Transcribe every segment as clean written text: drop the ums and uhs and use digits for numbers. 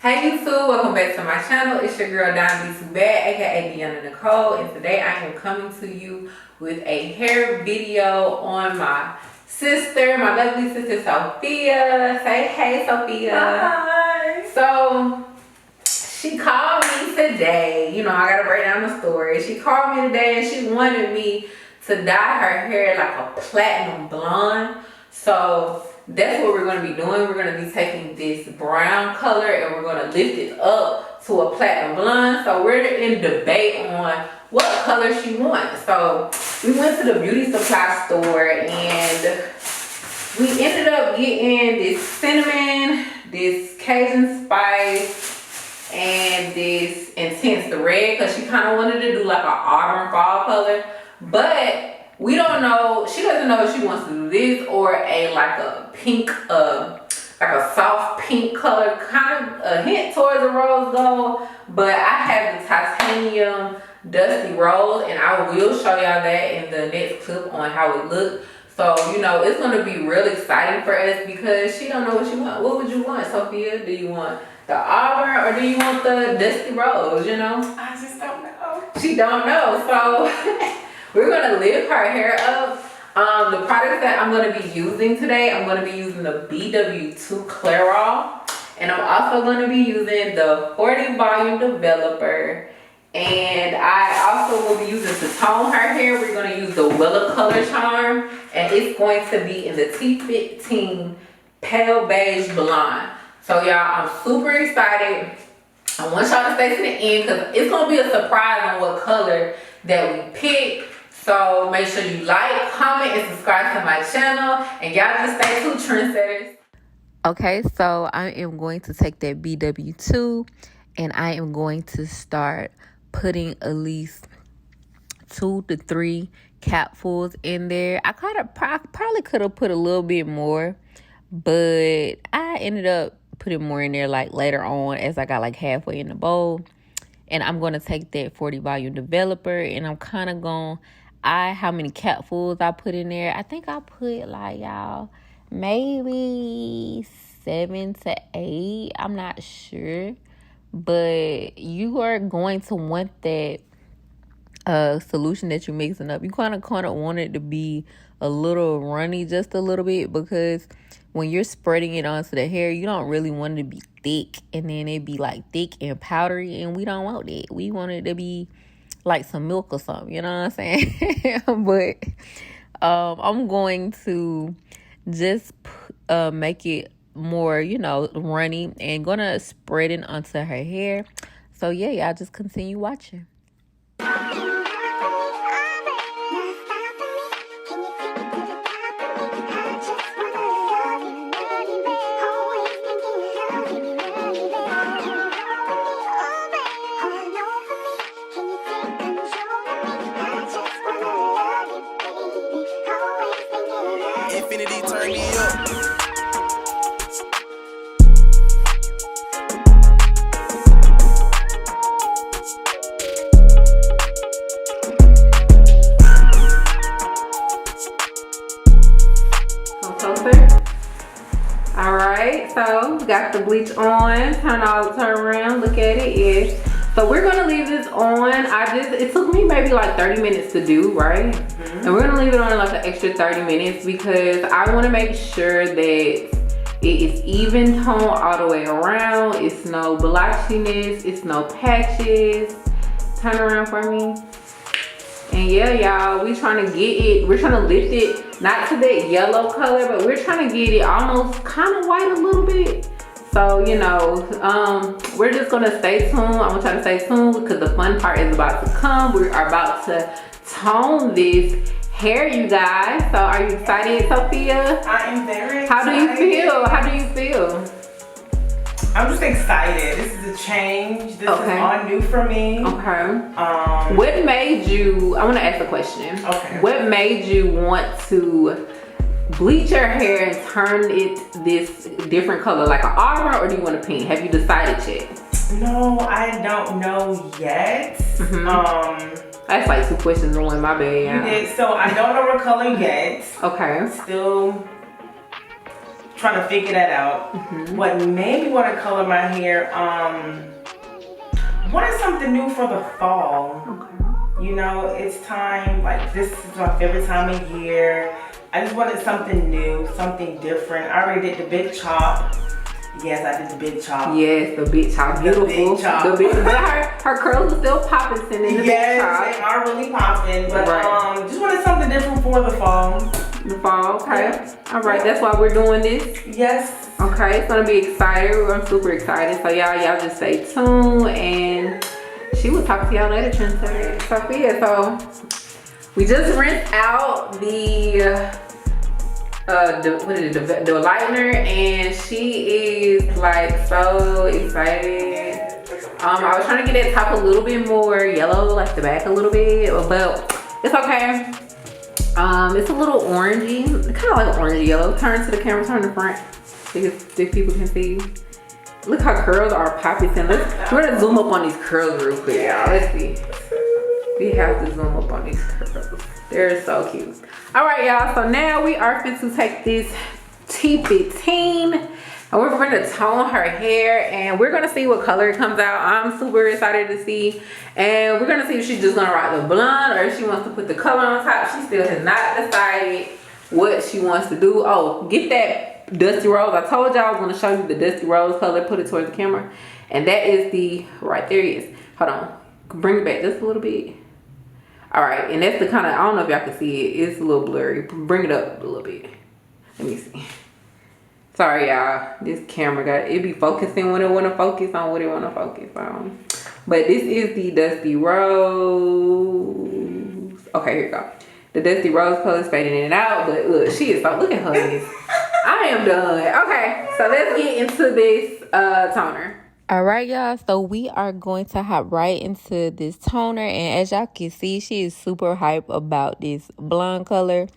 Hey YouTube, welcome back to my channel. It's your girl Don B. Bad, aka Deanna Nicole, and today I am coming to you with a hair video on my sister, my lovely sister Sophia. Say hey, Sophia. Hi. So she called me today. You know, I gotta break down the story. She called me today and she wanted me to dye her hair like a platinum blonde. So that's what we're going to be doing. We're going to be taking this brown color and we're going to lift it up to a platinum blonde. So we're in debate on what color she wants. So we went to the beauty supply store and we ended up getting this cinnamon, this Cajun spice, and this intense red because she kind of wanted to do like an auburn fall color. But we don't know, she doesn't know if she wants to do this or like a pink, like a soft pink color, kind of a hint towards a rose gold. But I have the titanium dusty rose and I will show y'all that in the next clip on how it looks. So, you know, it's going to be real exciting for us because she don't know what she wants. What would you want, Sophia? Do you want the auburn or do you want the dusty rose, you know? I just don't know. She don't know, so we're gonna lift her hair up. The products that I'm gonna be using today, I'm gonna be using the BW2 Clairol, and I'm also gonna be using the 40 volume developer, and I also will be using to tone her hair. We're gonna use the Wella Color Charm, and it's going to be in the T15 Pale Beige Blonde. So y'all, I'm super excited. I want y'all to stay to the end because it's gonna be a surprise on what color that we pick. So make sure you like, comment, and subscribe to my channel. And y'all just stay tuned, trendsetters. Okay, so I am going to take that BW2 and I am going to start putting at least 2 to 3 capfuls in there. I probably could have put a little bit more, but I ended up putting more in there like later on as I got like halfway in the bowl. And I'm going to take that 40 volume developer and I'm kind of going how many capfuls I put in there. I think I put like, y'all, maybe 7 to 8. I'm not sure. But you are going to want that solution that you're mixing up. You kind of want it to be a little runny, just a little bit, because when you're spreading it onto the hair, you don't really want it to be thick and then it be like thick and powdery, and we don't want that. We want it to be like some milk or something, you know what I'm saying? But I'm going to just make it more, you know, runny and gonna spread it onto her hair. So yeah, y'all just continue watching. Infinity turn me up. All right, so got the bleach on. Turn around. Look at it. Yes. So we're gonna leave this on. It took me maybe like 30 minutes to do, right? And we're gonna leave it on like an extra 30 minutes because I wanna make sure that it is even tone all the way around. It's no blotchiness, it's no patches. Turn around for me. And yeah, y'all, we're trying to lift it, not to that yellow color, but we're trying to get it almost kind of white a little bit. So, you know, we're just gonna stay tuned. I want y'all to stay tuned because the fun part is about to come. We are about to tone this hair, you guys. So are you excited, Sophia? I am very excited. How do you feel? How do you feel? I'm just excited. This is a change. This is all new for me. Okay. What made you, I want to ask a question. Okay. What made you want to bleach your hair and turn it this different color, like an auburn, or do you want a pink? Have you decided yet? No, I don't know yet. That's like 2 questions in one, my bad. You did. So I don't know what color yet. Okay. Still trying to figure that out. What made me want to color my hair, wanted something new for the fall. You know, it's time, like this is my favorite time of year. I just wanted something new, something different. I already did the big chop. Yes, I did the big chop. Yes, the big chop, beautiful. Big chop. But her curls are still popping in the big chop. Yes, they are really popping. But just wanted something different for the fall. The fall, okay. Yeah. All right, that's why we're doing this. Yes. Okay, it's gonna be exciting. I'm super excited. So y'all just stay tuned, and she will talk to y'all later, Trendsetter Sophia. So we just rinsed out the lightener, and she is like so excited. I was trying to get that top a little bit more yellow, like the back a little bit, but it's okay. It's a little orangey, kind of like orangey yellow. Turn to the camera, turn to the front, so people can see. Look how curls are popping. We're gonna zoom up on these curls real quick, y'all. Let's see. We have to zoom up on these curls. They're so cute. All right, y'all. So now we are fit to take this T15, and we're gonna tone her hair, and we're gonna see what color it comes out. I'm super excited to see, and we're gonna see if she's just gonna rock the blonde or if she wants to put the color on top. She still has not decided what she wants to do. Oh, get that Dusty Rose. I told y'all I was gonna show you the Dusty Rose color. Put it towards the camera, and that is the right there. It is. Hold on, bring it back just a little bit. All right, and that's the kind of, I don't know if y'all can see it. It's a little blurry. Bring it up a little bit. Let me see. Sorry, y'all. This camera it be focusing when it want to focus on what it want to focus on. But this is the Dusty Rose. Okay, here we go. The Dusty Rose color is fading in and out, but look, she is so, look at her. I am done. Okay, so let's get into this toner. All right, y'all, so we are going to hop right into this toner, and as y'all can see, she is super hype about this blonde color.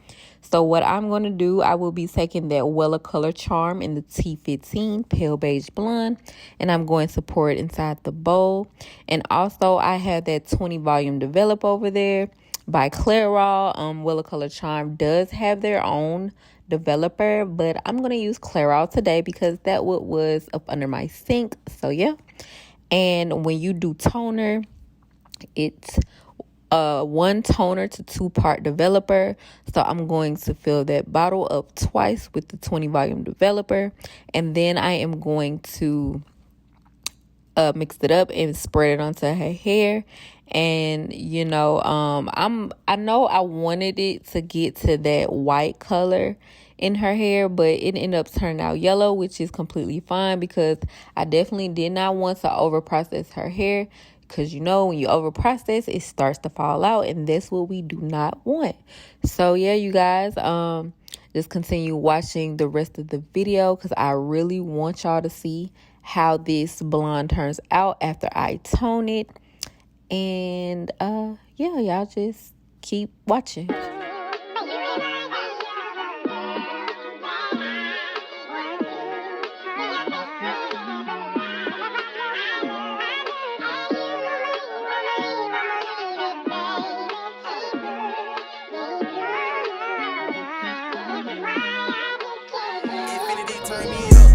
So what I'm going to do, I will be taking that Wella Color Charm in the T15 Pale Beige Blonde, and I'm going to pour it inside the bowl. And also, I have that 20 Volume Develop over there by Clairol. Wella Color Charm does have their own developer, but I'm going to use Clairol today because that was up under my sink. So, yeah. And when you do toner, it's 1 toner to 2-part developer. So I'm going to fill that bottle up twice with the 20 volume developer, and then I am going to mix it up and spread it onto her hair. And you know, I know I wanted it to get to that white color in her hair, but it ended up turning out yellow, which is completely fine because I definitely did not want to over process her hair. Because, you know, when you over process, it starts to fall out, and that's what we do not want. So, yeah, you guys, just continue watching the rest of the video because I really want y'all to see how this blonde turns out after I tone it. And, yeah, y'all just keep watching. Turn me up.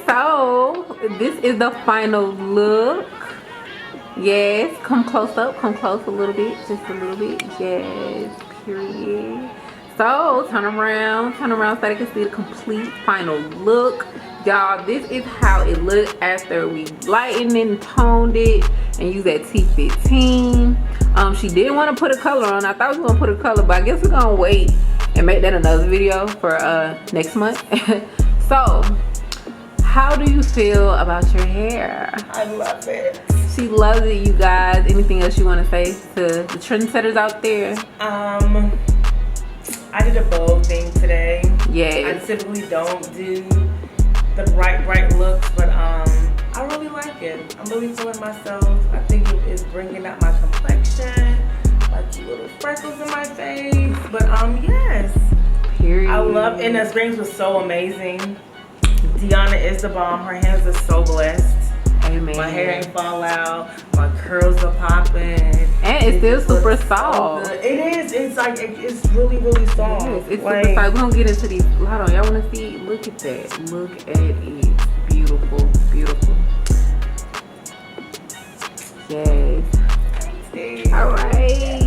So this is the final look. Yes, come close up, come close a little bit, just a little bit. Yes, period. So turn around so they can see the complete final look. Y'all, this is how it looked after we lightened and toned it and used that T15. She didn't want to put a color on. I thought we were gonna put a color, but I guess we're gonna wait and make that another video for next month. So how do you feel about your hair? I love it. She loves it, you guys. Anything else you want to say to the trendsetters out there? I did a bold thing today. Yes. I typically don't do the bright looks, but I really like it. I'm really feeling myself. I think it is bringing out my complexion, like little freckles in my face. But yes. Period. I love, and the rings was so amazing. Deanna is the bomb. Her hands are so blessed. Amen. My hair ain't fall out. My curls are popping. And it's still super soft. So it is. It's like it's really soft. Yes, it's like, super soft. We're gonna get into these. Hold on, y'all wanna see? Look at that. Look at it. Beautiful, beautiful. Yes. Thanks, All right.